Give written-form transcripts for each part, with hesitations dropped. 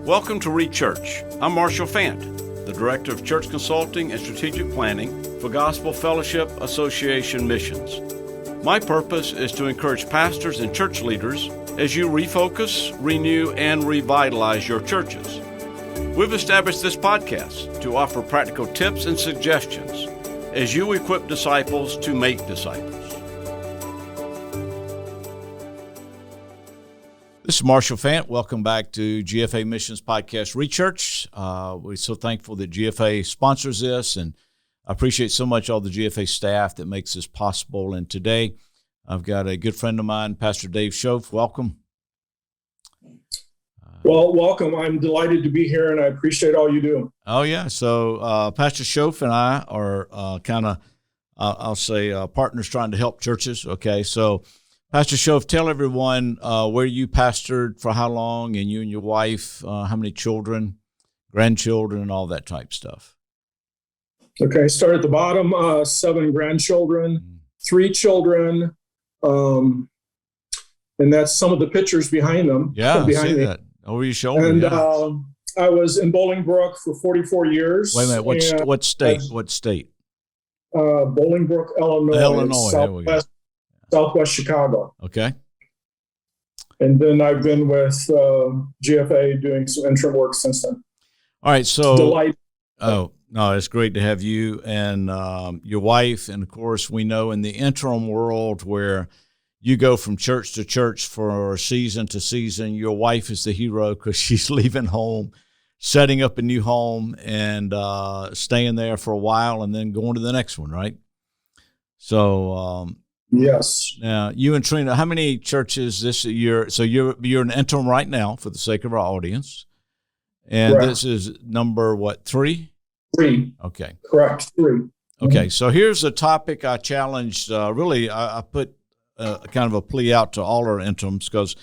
Welcome to Reach Church. I'm Marshall Fant, the Director of Church Consulting and Strategic Planning for Gospel Fellowship Association Missions. My purpose is to encourage pastors and church leaders as you refocus, renew, and revitalize your churches. We've established this podcast to offer practical tips and suggestions as you equip disciples to make disciples. This is Marshall Fant. Welcome back to GFA Missions Podcast Reach Church. We're so thankful that GFA sponsors this, and I appreciate so much all the GFA staff that makes this possible. And today, I've got a good friend of mine, Pastor Dave Shoaf. Welcome. Well, welcome. I'm delighted to be here, and I appreciate all you do. Oh, yeah. So Pastor Shoaf and I are I'll say partners trying to help churches. Okay, so Pastor Shoaf, tell everyone where you pastored for how long, and you and your wife, how many children, grandchildren, and all that type stuff. Okay, start at the bottom. 7 grandchildren, 3 children, and that's some of the pictures behind them. Yeah, behind I see me. that over your shoulder. And yeah. I was in Bolingbrook for 44 years. Wait a minute, what state? What state? Bolingbrook, Illinois. Illinois, there we go. Southwest Chicago. Okay. And then I've been with GFA doing some interim work since then. All right, so Delight. Oh, no, it's great to have you and your wife. And, of course, we know in the interim world where you go from church to church for season to season, your wife is the hero because she's leaving home, setting up a new home, and staying there for a while and then going to the next one, right? So yes. Now, you and Trina, how many churches this year? So you're an interim right now for the sake of our audience. And Correct. This is number, what, 3? 3. Okay. Correct, 3. Okay, so here's a topic I challenged. I put kind of a plea out to all our interims because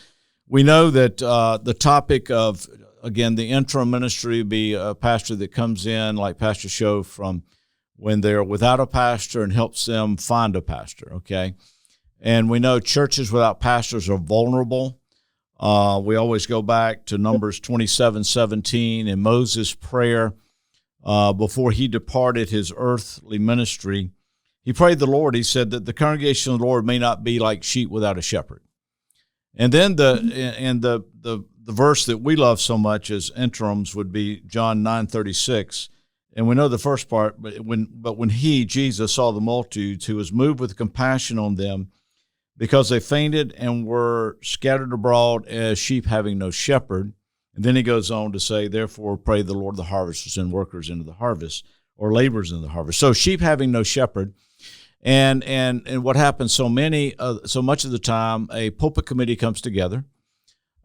we know that the topic of, again, the interim ministry would be a pastor that comes in, like Pastor Shoaf, from when they're without a pastor and helps them find a pastor, okay? And we know churches without pastors are vulnerable. We always go back to Numbers 27:17 and Moses' prayer before he departed his earthly ministry. He prayed the Lord. He said that the congregation of the Lord may not be like sheep without a shepherd. And then the verse that we love so much as interims would be John 9:36. And we know the first part, but when he, Jesus, saw the multitudes, he was moved with compassion on them because they fainted and were scattered abroad as sheep having no shepherd. And then he goes on to say, therefore, pray the Lord of the harvest to send workers into the harvest, or laborers into the harvest. So sheep having no shepherd. And what happens so much of the time, a pulpit committee comes together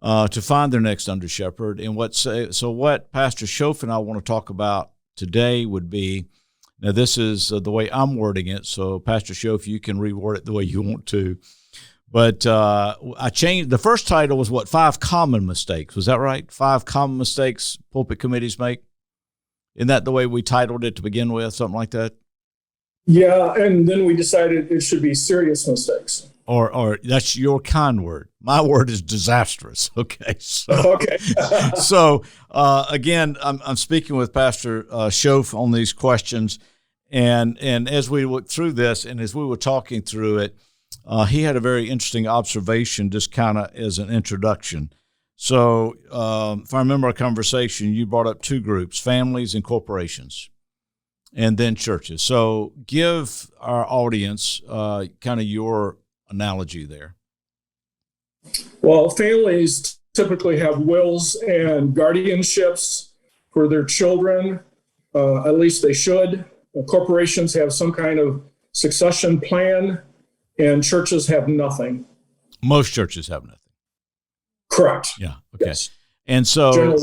to find their next under shepherd. And what Pastor Shoaf and I want to talk about today would be, now this is the way I'm wording it, so Pastor Shoaf, you can reword it the way you want to. But I changed, the first title was 5 common mistakes. Was that right? 5 common mistakes pulpit committees make? Isn't that the way we titled it to begin with, something like that? Yeah, and then we decided it should be serious mistakes. Or that's your kind word. My word is disastrous. Okay. So again, I'm speaking with Pastor Shoaf on these questions, and as we look through this, and as we were talking through it, he had a very interesting observation, just kind of as an introduction. So if I remember our conversation, you brought up 2 groups: families and corporations, and then churches. So give our audience kind of your analogy there. Well, families typically have wills and guardianships for their children. At least they should. Corporations have some kind of succession plan, and churches have nothing. Most churches have nothing. Correct. Yeah. Okay. Yes. And so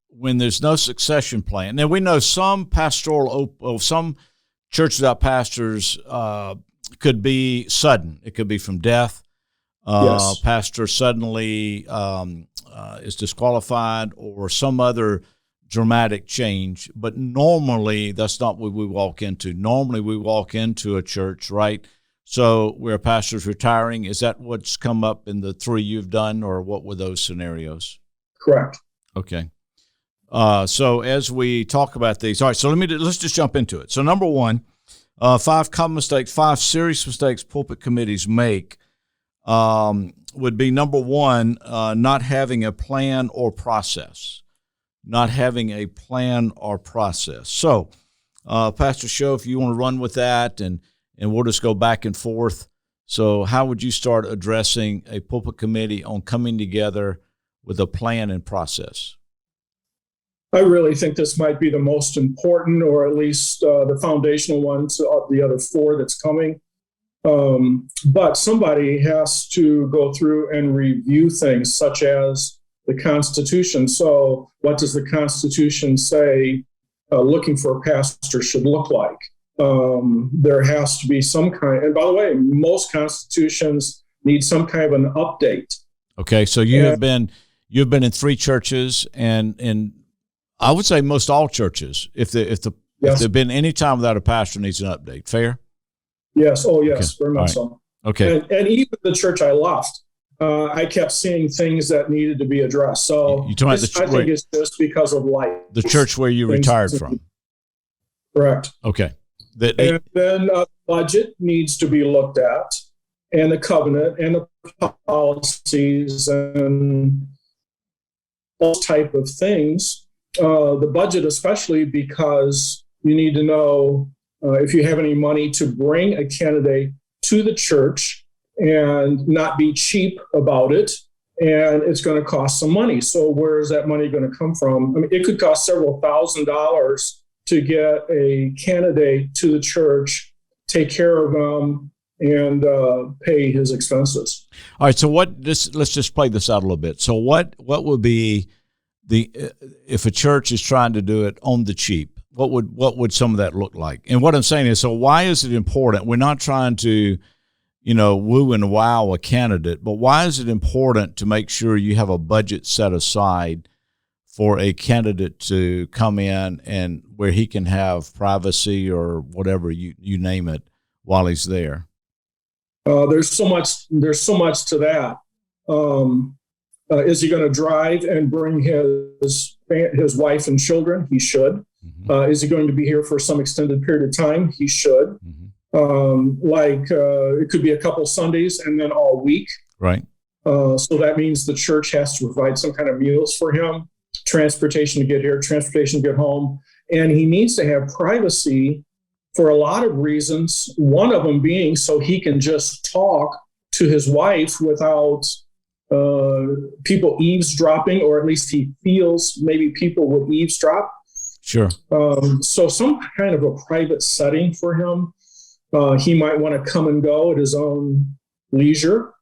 when there's no succession plan, now we know some some churches without pastors could be sudden. It could be from death. Yes. Pastor suddenly is disqualified, or some other dramatic change. But normally, that's not what we walk into. Normally, we walk into a church, right? So where a pastor's retiring, is that what's come up in the 3 you've done, or what were those scenarios? Correct. Okay. So as we talk about these, all right. So let's just jump into it. So number one, 5 common mistakes, 5 serious mistakes pulpit committees make would be number one, not having a plan or process. Not having a plan or process. So, Pastor Shoaf, if you want to run with that, and we'll just go back and forth. So how would you start addressing a pulpit committee on coming together with a plan and process? I really think this might be the most important, or at least the foundational one to the other 4 that's coming. But somebody has to go through and review things such as the Constitution. So what does the Constitution say looking for a pastor should look like? There has to be some kind, and by the way, most constitutions need some kind of an update. Okay, so you've been in 3 churches, and I would say most all churches, if there's been any time without a pastor needs an update. Fair? Yes. Oh, yes. Okay. Very much so. Okay. And even the church I left, I kept seeing things that needed to be addressed. So I think it's just because of life. The church where you retired from. Correct. Okay. And then budget needs to be looked at, and the covenant and the policies and those type of things. The budget especially, because you need to know if you have any money to bring a candidate to the church and not be cheap about it. And it's going to cost some money. So where is that money going to come from? I mean, it could cost several $1,000s to get a candidate to the church, take care of them, and pay his expenses. All right. So let's just play this out a little bit. So what would be if a church is trying to do it on the cheap? What would some of that look like? And what I'm saying is, so why is it important? We're not trying to, woo and wow a candidate, but why is it important to make sure you have a budget set aside for a candidate to come in and where he can have privacy or whatever you name it while he's there? There's so much to that. Is he going to drive and bring his wife and children? He should. Mm-hmm. Is he going to be here for some extended period of time? He should. Mm-hmm. It could be a couple Sundays and then all week. Right. So that means the church has to provide some kind of meals for him, transportation to get here, transportation to get home. And he needs to have privacy for a lot of reasons. One of them being so he can just talk to his wife without people eavesdropping, or at least he feels maybe people would eavesdrop. Sure. So some kind of a private setting for him. He might want to come and go at his own leisure,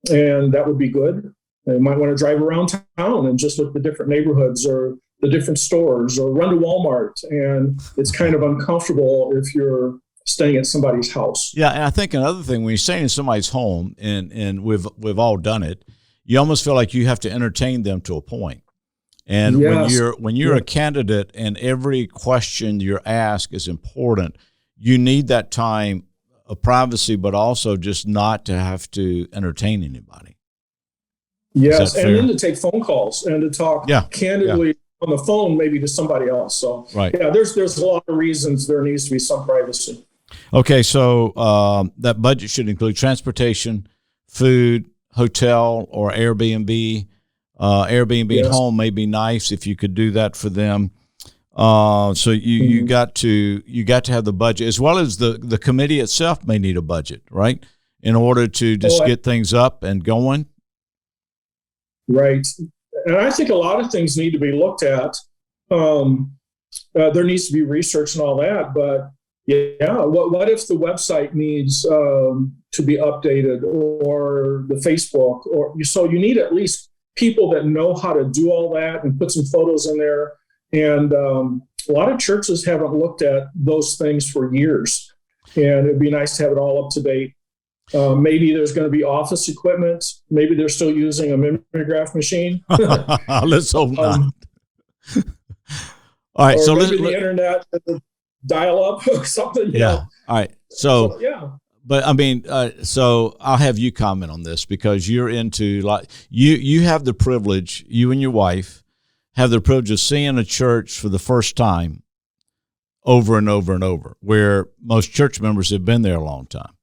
and that would be good. He might want to drive around town and just look at the different neighborhoods or the different stores, or run to Walmart. And it's kind of uncomfortable if you're staying at somebody's house. Yeah, and I think another thing, when you're staying in somebody's home, and we've all done it, you almost feel like you have to entertain them to a point. And yes. when you're a candidate and every question you're asked is important, you need that time of privacy, but also just not to have to entertain anybody. Yes, and then to take phone calls and to talk candidly on the phone, maybe to somebody else. So right. Yeah, there's a lot of reasons there needs to be some privacy. Okay, so that budget should include transportation, food, hotel, or Airbnb. Airbnb at home may be nice if you could do that for them. So you got to have the budget, as well as the committee itself may need a budget, right, in order to just get things up and going. Right, and I think a lot of things need to be looked at. There needs to be research and all that, but what if the website needs to be updated, or the Facebook, so you need at least people that know how to do all that and put some photos in there. And a lot of churches haven't looked at those things for years, and it'd be nice to have it all up to date. Maybe there's going to be office equipment. Maybe they're still using a mimeograph machine. Let's hope not. All right, so maybe the internet, dial up or something. Yeah. All right. So yeah. But I mean, so I'll have you comment on this, because you're into, like, you have the privilege, you and your wife have the privilege of seeing a church for the first time over and over and over, where most church members have been there a long time.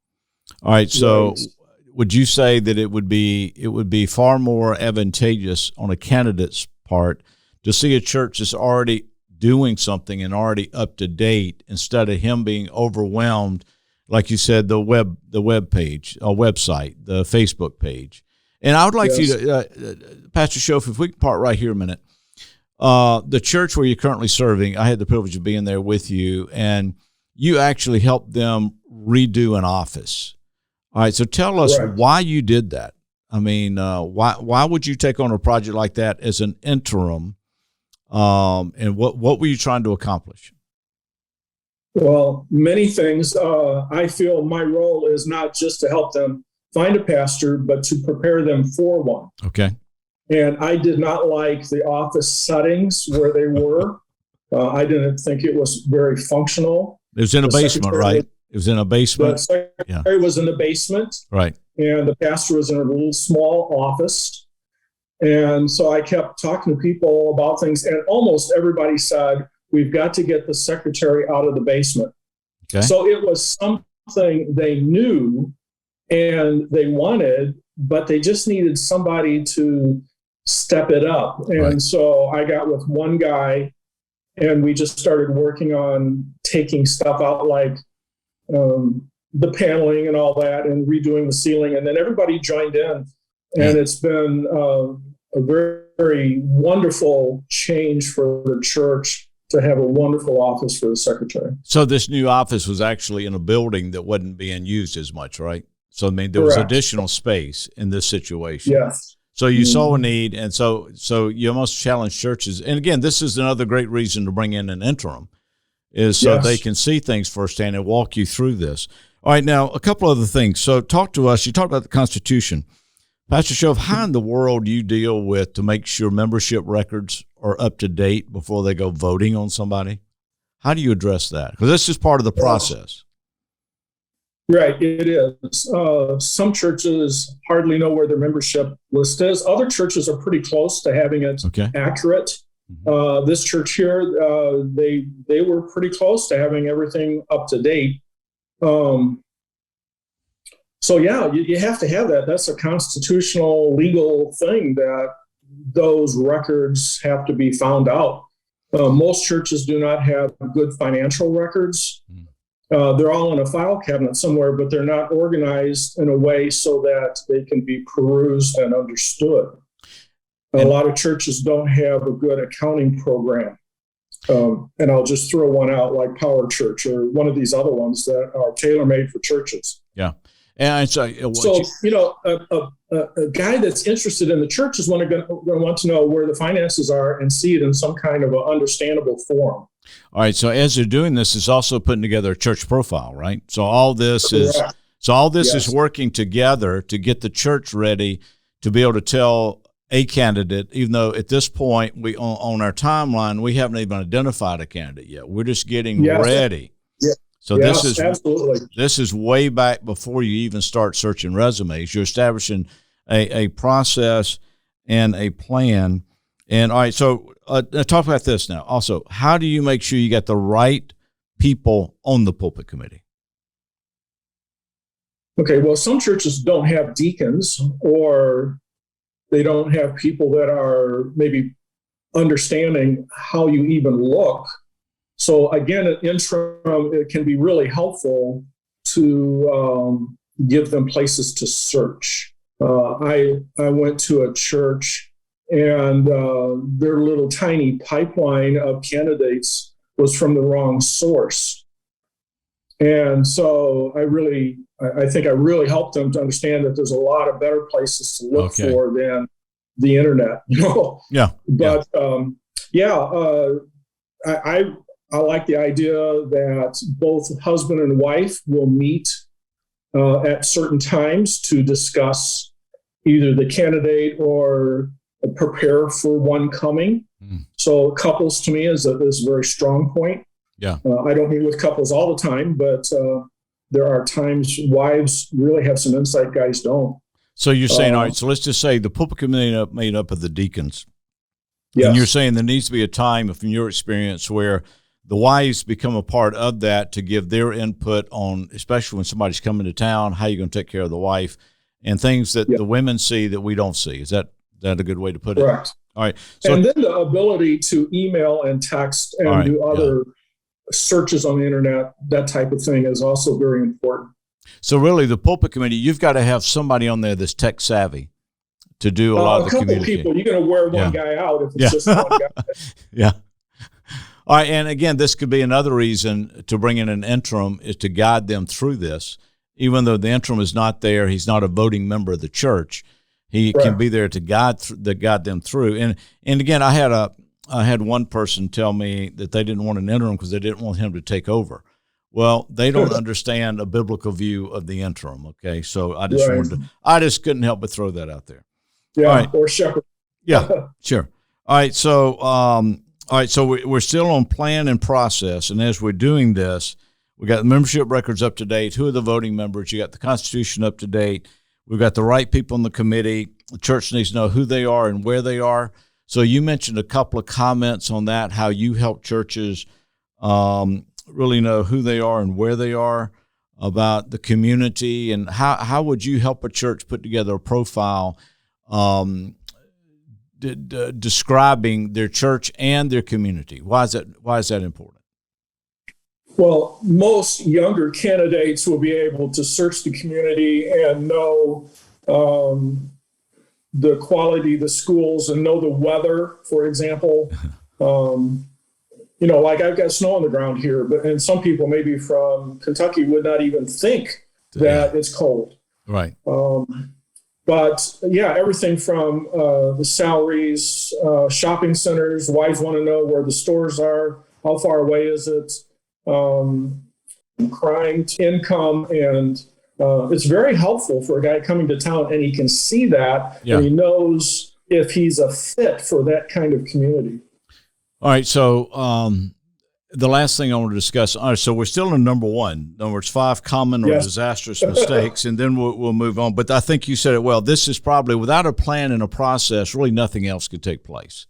All right, so Right. would you say that it would be far more advantageous on a candidate's part to see a church that's already doing something and already up to date, instead of him being overwhelmed, like you said, the web page, a website, the Facebook page? And I would like for you to, Pastor Shoaf, if we can part right here a minute. The church where you're currently serving, I had the privilege of being there with you, and you actually helped them redo an office. All right, so tell us why you did that. I mean, why would you take on a project like that as an interim, and what were you trying to accomplish? Well, many things. I feel my role is not just to help them find a pastor, but to prepare them for one. Okay. And I did not like the office settings where they were. I didn't think it was very functional. It was in a basement, right? It was in a basement. The secretary was in the basement. Right. And the pastor was in a little small office. And so I kept talking to people about things, and almost everybody said, we've got to get the secretary out of the basement. Okay. So it was something they knew and they wanted, but they just needed somebody to step it up. And so I got with one guy, and we just started working on taking stuff out, like the paneling and all that, and redoing the ceiling. And then everybody joined in. And it's been a very, very wonderful change for the church to have a wonderful office for the secretary. So this new office was actually in a building that wasn't being used as much, right? So, I mean, there was additional space in this situation. Yes. So you saw a need, and so you almost challenge churches. And again, this is another great reason to bring in an interim, is so they can see things firsthand and walk you through this. All right, now, a couple other things. So talk to us. You talked about the Constitution. Pastor Shoaf, how in the world do you deal with to make sure membership records are up to date before they go voting on somebody? How do you address that? Because this is part of the process. Right, it is. Some churches hardly know where their membership list is. Other churches are pretty close to having it accurate. This church here, they were pretty close to having everything up to date. So yeah, you have to have that. That's a constitutional legal thing, that those records have to be found out. Most churches do not have good financial records. They're all in a file cabinet somewhere, but they're not organized in a way so that they can be perused and understood. A lot of churches don't have a good accounting program. And I'll just throw one out, like Power Church or one of these other ones that are tailor-made for churches. Yeah. And so a guy that's interested in the church is going to want to know where the finances are and see it in some kind of an understandable form. All right. So as they're doing this, it's also putting together a church profile, right? So all this is working together to get the church ready to be able to tell a candidate, even though at this point we on our timeline we haven't even identified a candidate yet. We're just getting ready. Yeah. So this is way back before you even start searching resumes. You're establishing a process and a plan. And all right, so talk about this now. Also, how do you make sure you got the right people on the pulpit committee? Okay, well, some churches don't have deacons, or they don't have people that are maybe understanding how you even look. So again, an interim, it can be really helpful to give them places to search. I went to a church, and their little tiny pipeline of candidates was from the wrong source. And so I think I really helped them to understand that there's a lot of better places to look for than the internet, Yeah. But I like the idea that both husband and wife will meet at certain times to discuss either the candidate or prepare for one coming. So couples, to me, is a very strong point. Yeah. I don't meet with couples all the time, but there are times wives really have some insight, guys don't. So you're saying, all right, so let's just say the pulpit committee made up of the deacons. Yes. And you're saying there needs to be a time, from your experience, where the wives become a part of that to give their input on, especially when somebody's coming to town, how you're going to take care of the wife and things that the women see that we don't see. Is that a good way to put it? Correct. All right. So, and then the ability to email and text and do other searches on the internet, that type of thing is also very important. So really, the pulpit committee, you've got to have somebody on there that's tech savvy to do a lot of the communicating. A couple people, you're going to wear one guy out if it's just one guy. Yeah. All right, and again, this could be another reason to bring in an interim is to guide them through this. Even though the interim is not there, he's not a voting member of the church. He can be there to guide them through. And again, I had one person tell me that they didn't want an interim because they didn't want him to take over. Well, they don't understand a biblical view of the interim. Okay, so I just couldn't help but throw that out there. Yeah, all right. Or shepherd. Yeah, sure. All right, so we're still on plan and process, and as we're doing this, we got the membership records up to date. Who are the voting members? You got the Constitution up to date. We've got the right people on the committee. The church needs to know who they are and where they are. So you mentioned a couple of comments on that, how you help churches really know who they are and where they are about the community, and how would you help a church put together a profile describing their church and their community? Why is that important? Well, most younger candidates will be able to search the community and know the quality of the schools and know the weather, for example. Like I've got snow on the ground here, and some people maybe from Kentucky would not even think that it's cold. Right. But everything from the salaries, shopping centers, wives want to know where the stores are, how far away is it, crime, income, and it's very helpful for a guy coming to town, and he can see that, and he knows if he's a fit for that kind of community. All right, so the last thing I want to discuss, all right, so we're still in number one. In other words, 5 common or disastrous mistakes, and then we'll move on. But I think you said it well. This is probably, without a plan and a process, really nothing else could take place.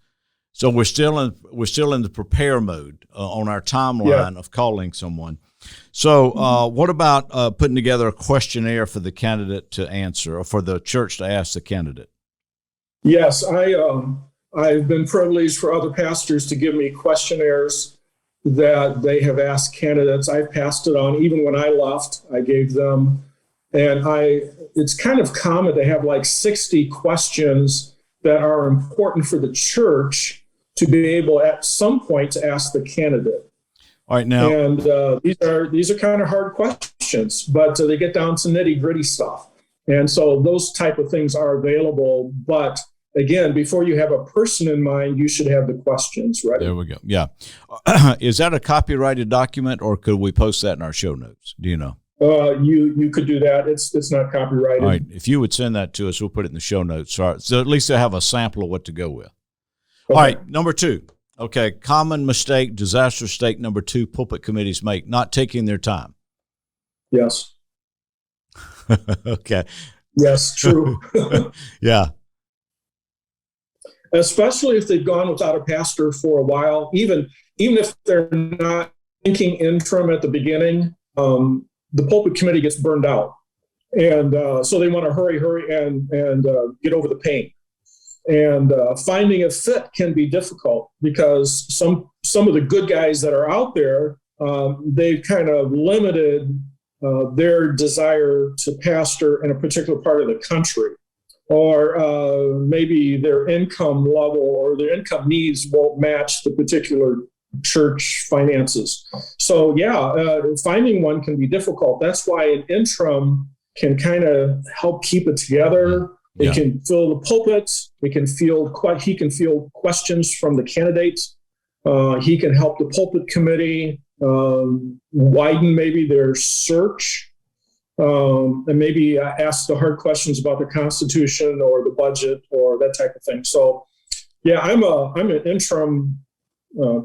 So we're still in the prepare mode on our timeline of calling someone. So what about putting together a questionnaire for the candidate to answer, or for the church to ask the candidate? Yes, I've been privileged for other pastors to give me questionnaires that they have asked candidates. I've passed it on. Even when I left, I gave them. And it's kind of common to have like 60 questions that are important for the church to be able at some point to ask the candidate. All right, now. And these are kind of hard questions, but they get down to nitty gritty stuff. And so those type of things are available, but again, before you have a person in mind, you should have the questions ready. There we go. Yeah. Is that a copyrighted document, or could we post that in our show notes? Do you know? You could do that. It's not copyrighted. All right. If you would send that to us, we'll put it in the show notes. All right. So at least they'll have a sample of what to go with. Okay. All right. Number 2. Okay. Common mistake, disaster mistake number 2 pulpit committees make: not taking their time. Yes. Okay. Yes, true. Yeah. Especially if they've gone without a pastor for a while, even if they're not thinking interim at the beginning, the pulpit committee gets burned out. And so they want to hurry and get over the pain. And finding a fit can be difficult because some of the good guys that are out there, they've kind of limited their desire to pastor in a particular part of the country. Or maybe their income level or their income needs won't match the particular church finances. So finding one can be difficult. That's why an interim can kind of help keep it together. It can fill the pulpit. He can field questions from the candidates. He can help the pulpit committee widen maybe their search. And maybe ask the hard questions about the Constitution or the budget or that type of thing. So, I'm an interim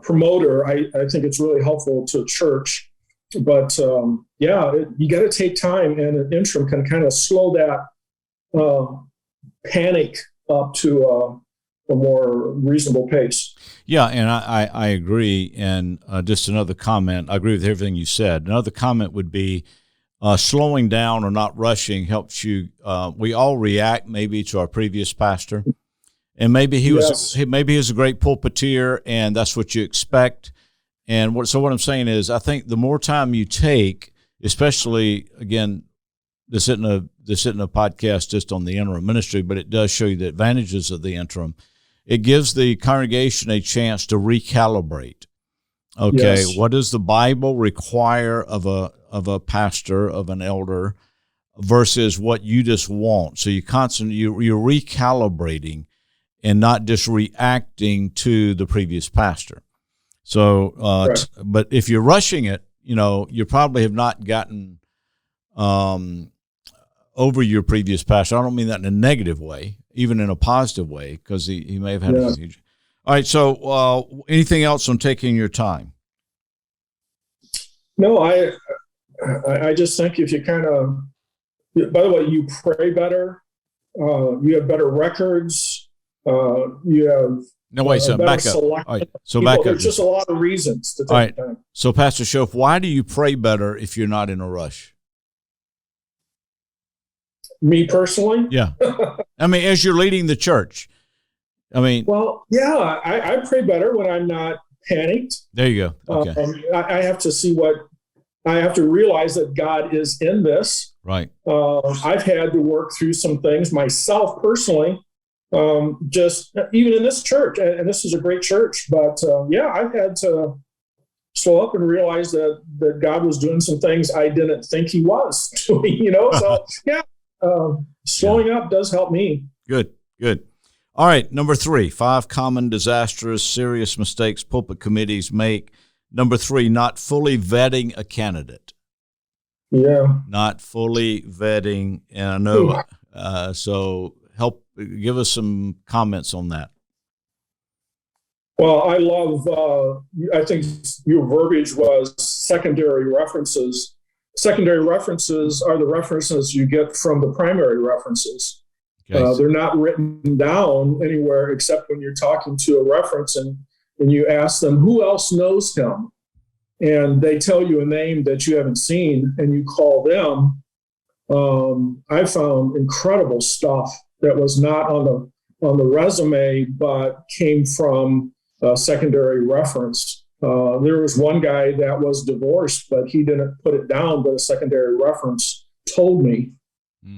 promoter. I think it's really helpful to church, but you got to take time, and an interim can kind of slow that panic up to more reasonable pace. Yeah, and I agree. And just another comment, I agree with everything you said. Another comment would be slowing down or not rushing helps you. We all react maybe to our previous pastor, and maybe he was a great pulpiteer, and that's what you expect. And what I'm saying is, I think the more time you take, especially again, this isn't a podcast just on the interim ministry, but it does show you the advantages of the interim. It gives the congregation a chance to recalibrate. Okay, what does the Bible require of a pastor, of an elder, versus what you just want? So you're recalibrating and not just reacting to the previous pastor. So, but if you're rushing it, you probably have not gotten over your previous pastor. I don't mean that in a negative way, even in a positive way, because he may have had a huge. All right. So, anything else on taking your time? No, I just think if you kind of, by the way, you pray better, you have better records, you have. No, wait, so back up. All right, so back up. There's just a lot of reasons to take time. So, Pastor Shoaf, why do you pray better if you're not in a rush? Me personally? Yeah. I mean, as you're leading the church. Well, yeah, I pray better when I'm not panicked. There you go. Okay. I have to I have to realize that God is in this. Right. I've had to work through some things myself personally. Just even in this church, and this is a great church, but I've had to slow up and realize that God was doing some things I didn't think he was doing, so slowing up does help me. Good. All right. Number 3, 5 common disastrous, serious mistakes pulpit committees make. Number 3, not fully vetting a candidate. Yeah. Not fully vetting. And I know, so give us some comments on that. Well, I love, I think your verbiage was secondary references. Secondary references are the references you get from the primary references. Okay. They're not written down anywhere except when you're talking to a reference and you ask them, who else knows him? And they tell you a name that you haven't seen and you call them. I found incredible stuff that was not on the resume, but came from a secondary reference. There was one guy that was divorced, but he didn't put it down, but a secondary reference told me.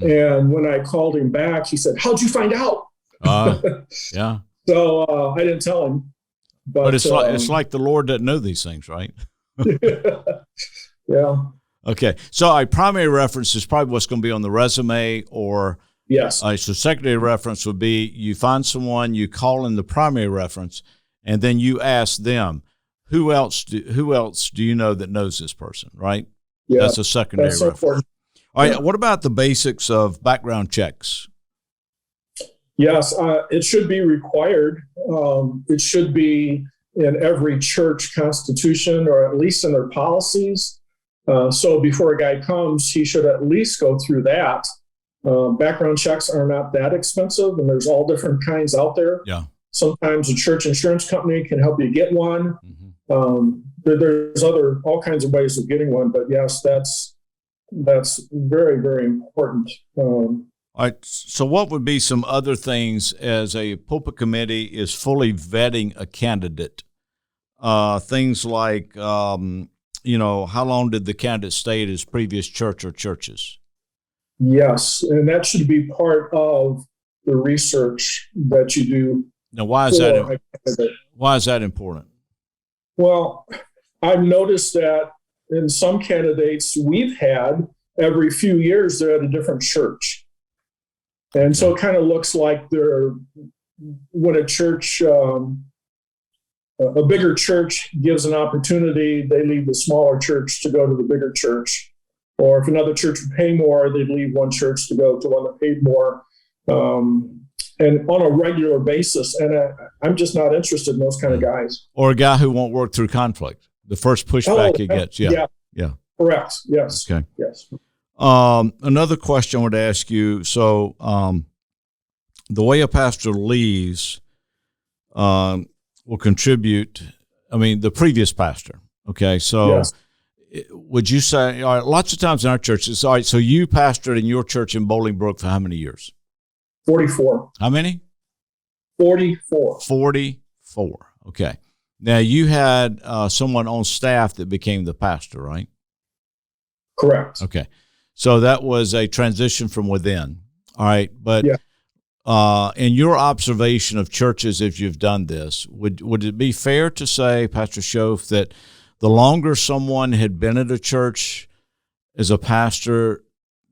And when I called him back, he said, how'd you find out? Yeah. So I didn't tell him. But it's like the Lord doesn't know these things, right? Yeah. Okay. So a primary reference is probably what's going to be on the resume, or yes. So secondary reference would be you find someone, you call in the primary reference, and then you ask them, who else do you know that knows this person, right? Yeah. That's a secondary reference. Important. All right. Yeah. What about the basics of background checks? Yes, it should be required. It should be in every church constitution, or at least in their policies. So before a guy comes, he should at least go through that. Background checks are not that expensive, and there's all different kinds out there. Yeah. Sometimes a church insurance company can help you get one. Mm-hmm. There's all kinds of ways of getting one, but yes, that's very, very important. All right. So what would be some other things as a pulpit committee is fully vetting a candidate? Things like, how long did the candidate stay at his previous church or churches? Yes, and that should be part of the research that you do. Now, why is that important? Well, I've noticed that in some candidates we've had, every few years they're at a different church. And so it kind of looks like when a church, a bigger church gives an opportunity, they leave the smaller church to go to the bigger church. Or if another church would pay more, they'd leave one church to go to one that paid more. And on a regular basis. And I'm just not interested in those kind of guys. Or a guy who won't work through conflict. The first pushback he gets. Yeah. Correct. Yes. Okay. Yes. Another question I would ask you. So the way a pastor leaves, will contribute. I mean, the previous pastor. Okay, so Yes. would you say, all right, lots of times in our churches, all right, so you pastored in your church in Bolingbrook for how many years? 44. How many? 44. 44. Okay. Now, you had someone on staff that became the pastor, right? Correct. Okay. So that was a transition from within. All right. But Yeah. in your observation of churches, if you've done this, would it be fair to say, Pastor Shoaf, that the longer someone had been at a church as a pastor,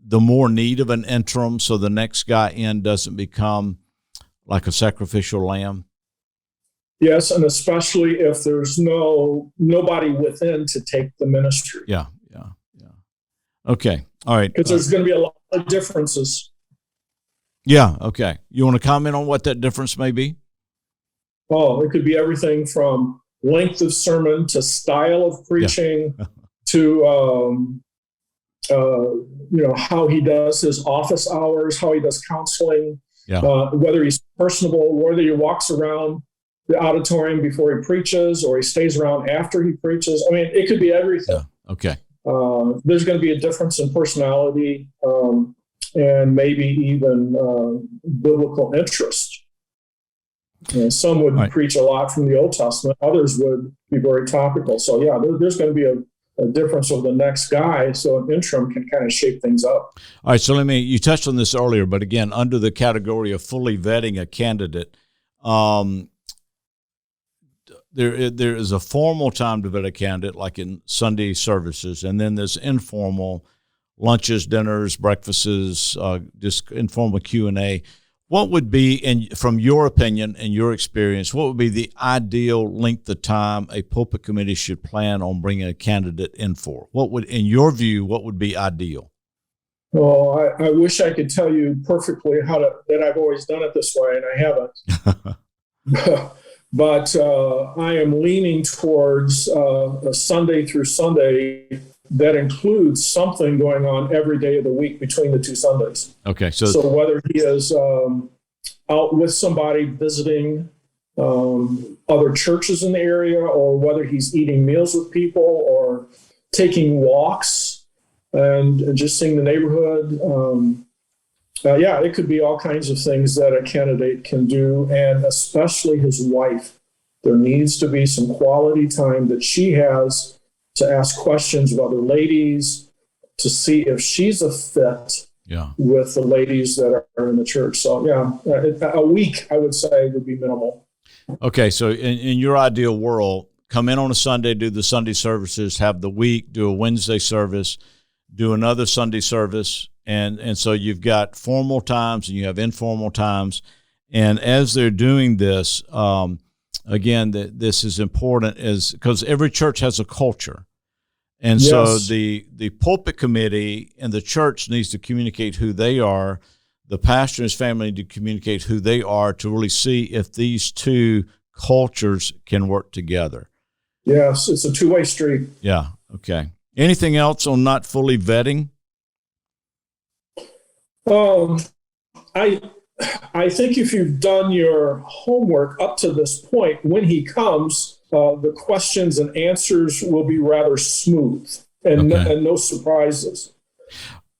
the more need of an interim so the next guy in doesn't become like a sacrificial lamb? Yes, and especially if there's nobody within to take the ministry. Yeah. Okay. All right. Because there's going to be a lot of differences. Yeah. Okay. You want to comment on what that difference may be? Oh, it could be everything from length of sermon to style of preaching to how he does his office hours, how he does counseling, whether he's personable, whether he walks around the auditorium before he preaches or he stays around after he preaches. I mean, it could be everything. Yeah. Okay. There's going to be a difference in personality and maybe even biblical interest. Some would preach a lot from the Old Testament. Others would be very topical. So, yeah, there's going to be a difference of the next guy. So an interim can kind of shape things up. All right. So you touched on this earlier, but again, under the category of fully vetting a candidate, there is a formal time to vet a candidate, like in Sunday services, and then there's informal lunches, dinners, breakfasts, just informal Q&A. What would be, from your opinion and your experience, what would be the ideal length of time a pulpit committee should plan on bringing a candidate in for? What would, in your view, what would be ideal? Well, I wish I could tell you perfectly that I've always done it this way, and I haven't. But I am leaning towards a Sunday through Sunday that includes something going on every day of the week between the two Sundays. Okay. So whether he is out with somebody visiting other churches in the area, or whether he's eating meals with people or taking walks and just seeing the neighborhood. It could be all kinds of things that a candidate can do, and especially his wife. There needs to be some quality time that she has to ask questions of other ladies, to see if she's a fit with the ladies that are in the church. So, a week, I would say, would be minimal. Okay, so in your ideal world, come in on a Sunday, do the Sunday services, have the week, do a Wednesday service, do another Sunday service, and so you've got formal times and you have informal times. And as they're doing this, again, this is important because every church has a culture. And so the pulpit committee and the church needs to communicate who they are. The pastor and his family need to communicate who they are to really see if these two cultures can work together. Yes, it's a two-way street. Yeah, okay. Anything else on not fully vetting? I think if you've done your homework up to this point, when he comes, the questions and answers will be rather smooth and no surprises.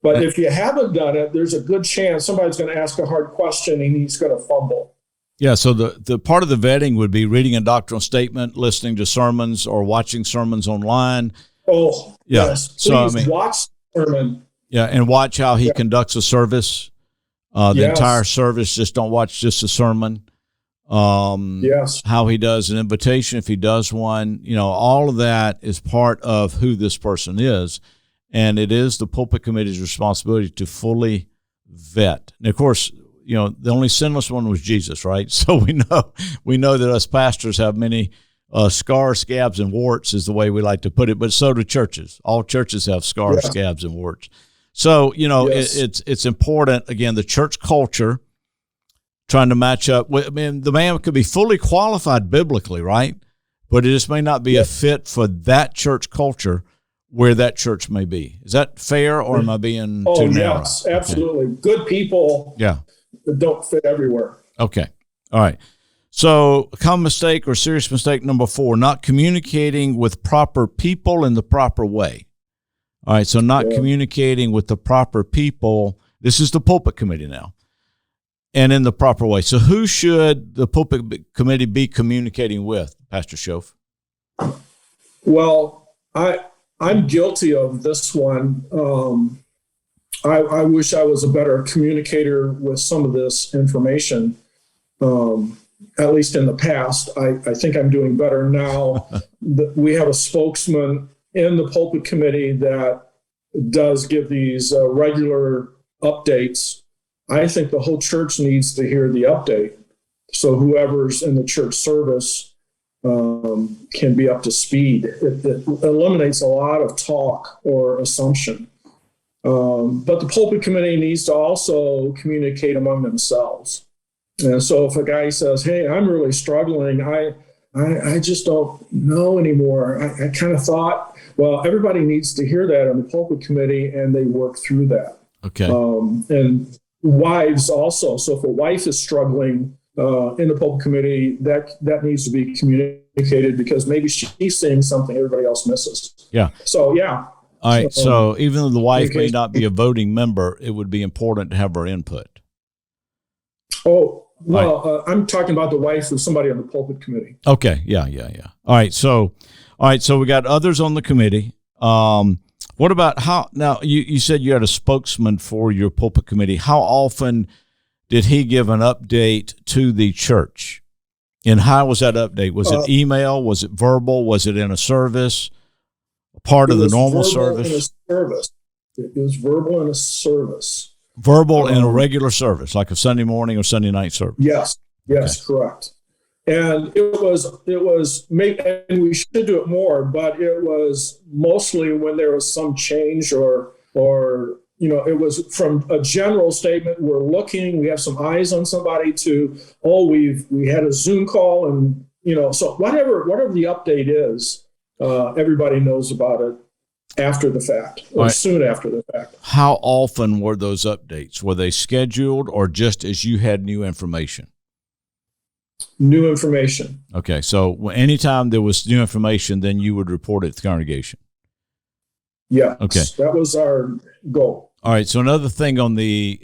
But if you haven't done it, there's a good chance somebody's going to ask a hard question and he's going to fumble. Yeah, so the part of the vetting would be reading a doctrinal statement, listening to sermons, or watching sermons online. Oh, yeah. Yes. Please watch the sermon. Yeah, and watch how he conducts a service. The entire service, just don't watch just a sermon. How he does an invitation, if he does one, all of that is part of who this person is. And it is the pulpit committee's responsibility to fully vet. And of course, the only sinless one was Jesus, right? So we know that us pastors have many scars, scabs, and warts is the way we like to put it, but so do churches. All churches have scars, scabs, and warts. So, it's important, again, the church culture, trying to match up. I mean, the man could be fully qualified biblically, right? But it just may not be a fit for that church culture where that church may be. Is that fair, or am I being too narrow? Yes, absolutely. Okay. Good people don't fit everywhere. Okay. All right. So, common mistake or serious mistake number 4, not communicating with proper people in the proper way. All right, so not communicating with the proper people. This is the pulpit committee now, and in the proper way. So who should the pulpit committee be communicating with, Pastor Shoaf? Well, I'm guilty of this one. I wish I was a better communicator with some of this information, at least in the past. I think I'm doing better now. We have a spokesman in the pulpit committee that does give these regular updates. I think the whole church needs to hear the update, so whoever's in the church service can be up to speed. It eliminates a lot of talk or assumption. But the pulpit committee needs to also communicate among themselves. And so if a guy says, hey, I'm really struggling, I just don't know anymore. I kind of thought, well, everybody needs to hear that in the pulpit committee, and they work through that. Okay. And wives also. So if a wife is struggling in the pulpit committee, that needs to be communicated, because maybe she's saying something everybody else misses. Yeah. So, yeah. All right. So even though the wife may not be a voting member, it would be important to have her input. Oh, well, I'm talking about the wife of somebody on the pulpit committee. Okay. Yeah. All right. So we got others on the committee. What about how, now you said you had a spokesman for your pulpit committee. How often did he give an update to the church? And how was that update? Was it email? Was it verbal? Was it in a service? A part of the normal service? It was verbal in a service. Verbal in a regular service, like a Sunday morning or Sunday night service? Yes, okay. Correct. And it was maybe, and we should do it more, but it was mostly when there was some change or it was from a general statement, we're looking, we have some eyes on somebody, to, we had a Zoom call, and so whatever the update is, everybody knows about it after the fact, or soon after the fact. How often were those updates? Were they scheduled, or just as you had new information? New information. Okay, so anytime there was new information, then you would report it to the congregation. Yeah. Okay. That was our goal. All right. So another thing on the,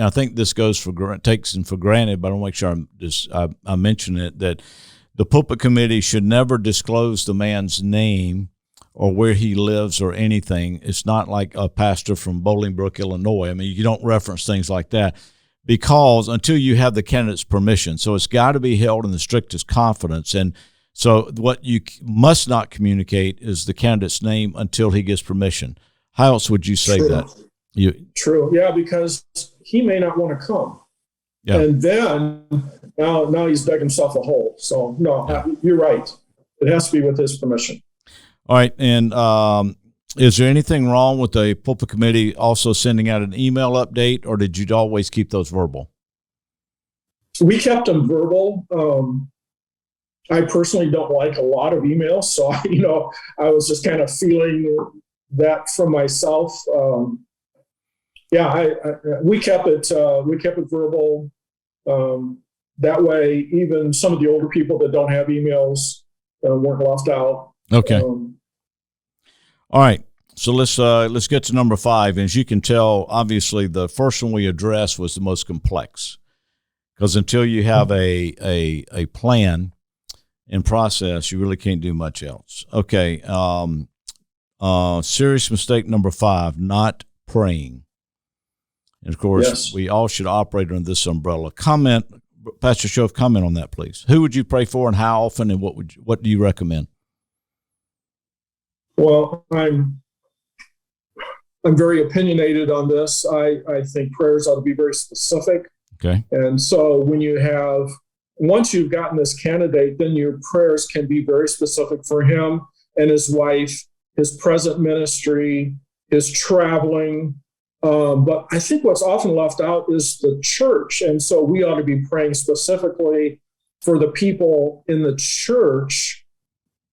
I think this goes takes for granted, but I want to make sure I mention it, that the pulpit committee should never disclose the man's name or where he lives or anything. It's not like a pastor from Bolingbrook, Illinois. I mean, you don't reference things like that, because until you have the candidate's permission. So it's got to be held in the strictest confidence. And so what you must not communicate is the candidate's name until he gets permission. How else would you say that? True. Yeah, because he may not want to come. Yeah. And then now he's dug himself a hole. So no, you're right. It has to be with his permission. All right. And is there anything wrong with the pulpit committee also sending out an email update, or did you always keep those verbal? We kept them verbal. I personally don't like a lot of emails, so I was just kind of feeling that from myself. We kept it verbal. That way, even some of the older people that don't have emails weren't left out. Okay. All right. So let's get to number 5. And as you can tell, obviously the first one we addressed was the most complex, because until you have a plan and process, you really can't do much else. Okay. Serious mistake number 5, not praying. And of course, we all should operate under this umbrella. Pastor Shoaf, comment on that, please. Who would you pray for, and how often, and what do you recommend? Well, I'm very opinionated on this. I think prayers ought to be very specific. Okay. And so once you've gotten this candidate, then your prayers can be very specific for him and his wife, his present ministry, his traveling. But I think what's often left out is the church. And so we ought to be praying specifically for the people in the church,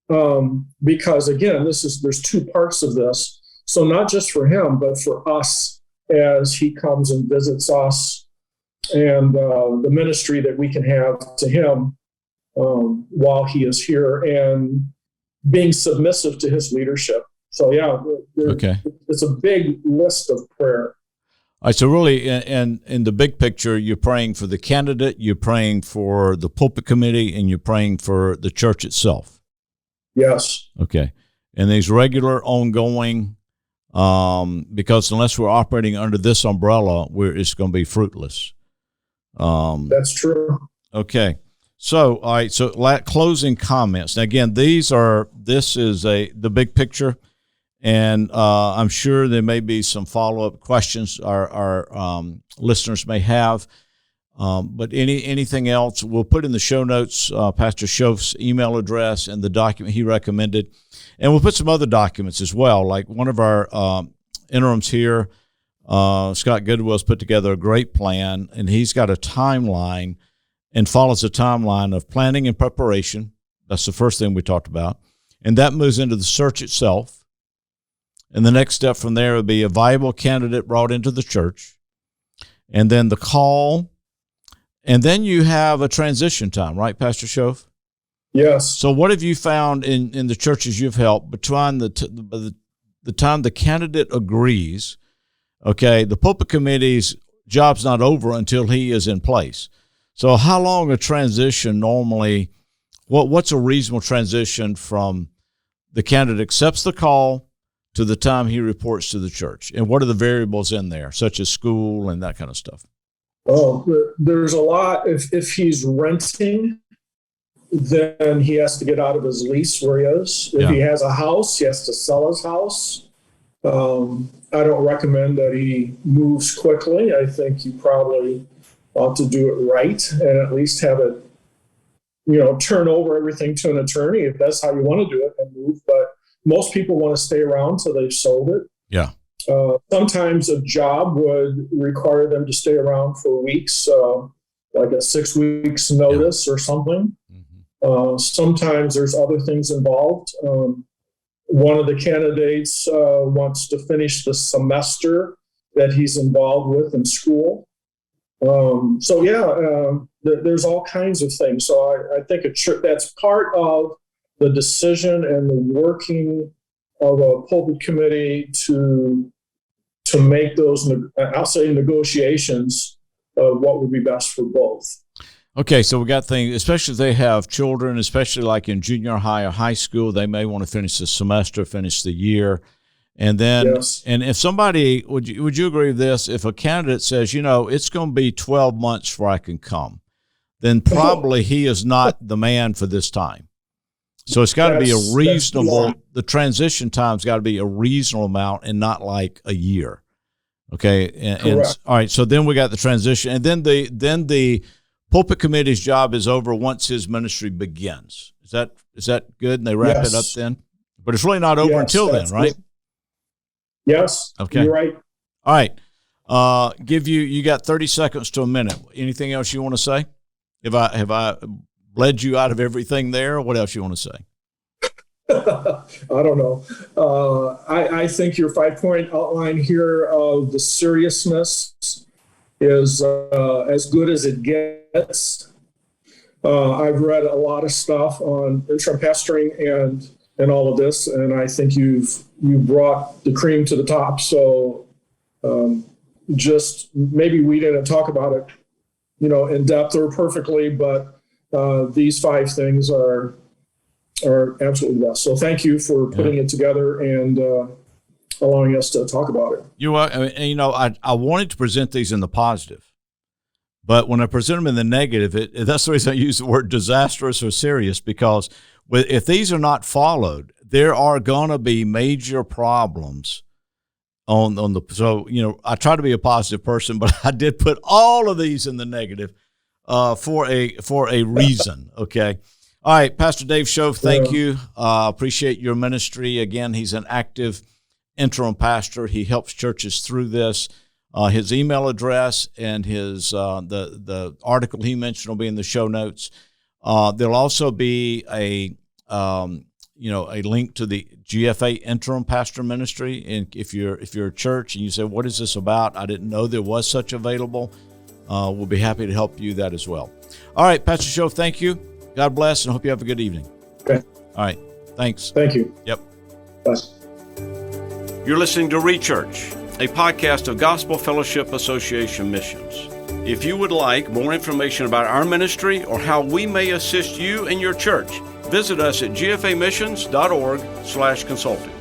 because again, there's 2 parts of this. So not just for him, but for us as he comes and visits us. and the ministry that we can have to him while he is here, and being submissive to his leadership. So yeah, Okay. it's a big list of prayer. All right, so really, in the big picture, you're praying for the candidate, you're praying for the pulpit committee, and you're praying for the church itself. Yes. Okay. And these regular, ongoing, because unless we're operating under this umbrella, it's going to be fruitless. That's true. Okay. So, all right. So, closing comments. Now, again, this is the big picture, and I'm sure there may be some follow-up questions our listeners may have. But anything else, we'll put in the show notes Pastor Shoaf's email address and the document he recommended, and we'll put some other documents as well. Like one of our interims here, Scott Goodwill's put together a great plan, and he's got a timeline and follows a timeline of planning and preparation. That's the first thing we talked about. And that moves into the search itself. And the next step from there would be a viable candidate brought into the church, and then the call, and then you have a transition time, right, Pastor Shoaf? Yes. So what have you found in the churches you've helped between the time the candidate agrees, okay, the pulpit committee's job's not over until he is in place. So how long a transition normally, what's a reasonable transition from the candidate accepts the call to the time he reports to the church? And what are the variables in there, such as school and that kind of stuff? Oh, there's a lot. If he's renting, then he has to get out of his lease where he is. If he has a house, he has to sell his house. I don't recommend that he moves quickly. I think you probably ought to do it right and at least have it, turn over everything to an attorney if that's how you want to do it and move. But most people want to stay around till they've sold it. Yeah. Sometimes a job would require them to stay around for weeks, like a 6 weeks notice or something. Mm-hmm. Sometimes there's other things involved. One of the candidates wants to finish the semester that he's involved with in school. There's all kinds of things. So I think that's part of the decision and the working of a pulpit committee to make those, I'll say, negotiations of what would be best for both. Okay, so we got things, especially if they have children, especially like in junior high or high school, they may want to finish the semester, finish the year. And then, yes. And if somebody, would you agree with this? If a candidate says, it's going to be 12 months before I can come, then probably he is not the man for this time. So it's got to be a reasonable, the transition time's got to be a reasonable amount and not like a year. Okay. And all right. So then we got the transition, and then the pulpit committee's job is over once his ministry begins. Is that good? And they wrap it up then? But it's really not over until then, right? Good. Yes. Okay. You're right. All right. You got 30 seconds to a minute. Anything else you want to say? Have I led you out of everything there, or what else you want to say? I don't know. I think your 5-point outline here of the seriousness is as good as it gets. I've read a lot of stuff on interim pastoring and all of this, and I think you've brought the cream to the top. So just maybe we didn't talk about it, in depth or perfectly, but these 5 things are absolutely the best. So thank you for putting it together and allowing us to talk about it. I wanted to present these in the positive, but when I present them in the negative, that's the reason I use the word disastrous or serious, because if these are not followed, there are going to be major problems I try to be a positive person, but I did put all of these in the negative for a reason. Okay. All right, Pastor Dave Shoaf, thank you. Appreciate your ministry. Again, he's an active interim pastor. He helps churches through this. His email address and his the article he mentioned will be in the show notes. There'll also be a link to the GFA interim pastor ministry. And if you're a church and you say, what is this about? I didn't know there was such available. we'll be happy to help you that as well. All right, Pastor Shoaf, thank you. God bless, and hope you have a good evening. Okay. All right. Thanks. Thank you. Yep. Bye. You're listening to ReChurch, a podcast of Gospel Fellowship Association Missions. If you would like more information about our ministry or how we may assist you and your church, visit us at gfamissions.org/consulting.